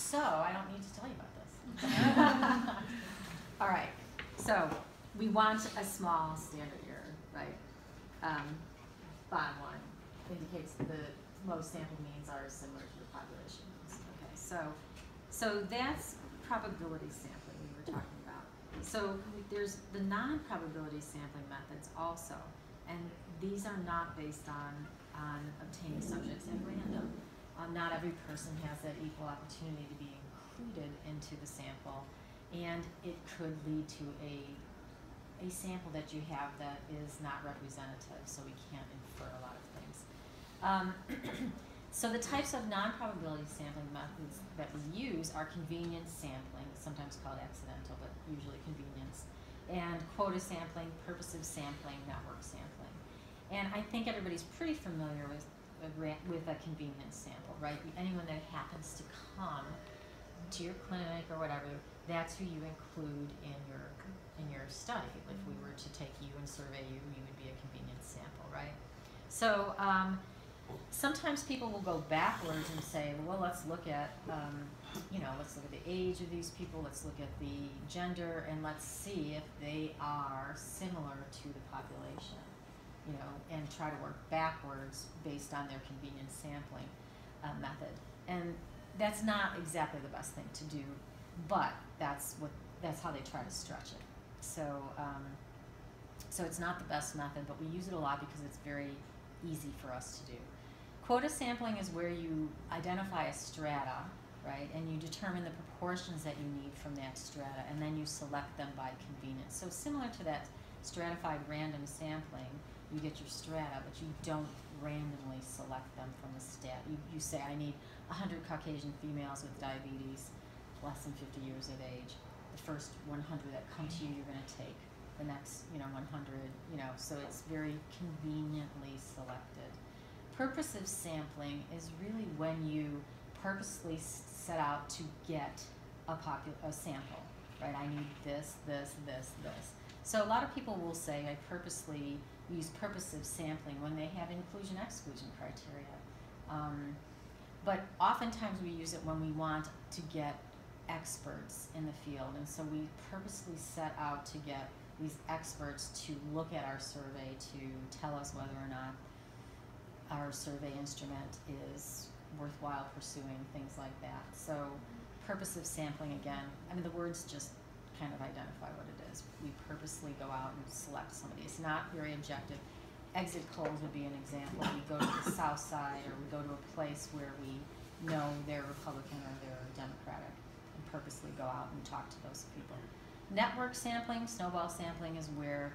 So I don't need to tell you about this. All right, so we want a small standard error, right? Bottom line indicates the low sample means are similar to the population means. Okay, so that's probability sampling we were talking about. So there's the non-probability sampling methods also, and these are not based on obtaining subjects at random. Not every person has that equal opportunity to be included into the sample, and it could lead to a sample that you have that is not representative, so we can't infer a lot of things. So the types of non-probability sampling methods that we use are convenience sampling, sometimes called accidental, but usually convenience, and quota sampling, purposive sampling, network sampling. And I think everybody's pretty familiar with a convenience sample, right? Anyone that happens to come to your clinic or whatever, that's who you include in your study. If we were to take you and survey you, you would be a convenience sample, right? So sometimes people will go backwards and say, well, let's look at let's look at the age of these people, let's look at the gender, and let's see if they are similar to the population. And try to work backwards based on their convenience sampling method. And that's not exactly the best thing to do, but that's how they try to stretch it. So it's not the best method, but we use it a lot because it's very easy for us to do. Quota sampling is where you identify a strata, right, and you determine the proportions that you need from that strata, and then you select them by convenience. So similar to that stratified random sampling, you get your strata, but you don't randomly select them from the stat. You say, I need 100 Caucasian females with diabetes, less than 50 years of age. The first 100 that come to you, you're going to take. The next, 100, so it's very conveniently selected. Purposive sampling is really when you purposely set out to get a sample, right? I need this, this, this, this. So a lot of people will say, I purposely use purposive sampling when they have inclusion-exclusion criteria. But oftentimes we use it when we want to get experts in the field, and so we purposely set out to get these experts to look at our survey to tell us whether or not our survey instrument is worthwhile pursuing, things like that. So purposive sampling, again, the words just kind of identify what it is. We purposely go out and select somebody. It's not very objective. Exit polls would be an example. We go to the South Side, or we go to a place where we know they're Republican or they're Democratic, and purposely go out and talk to those people. Network sampling, snowball sampling, is where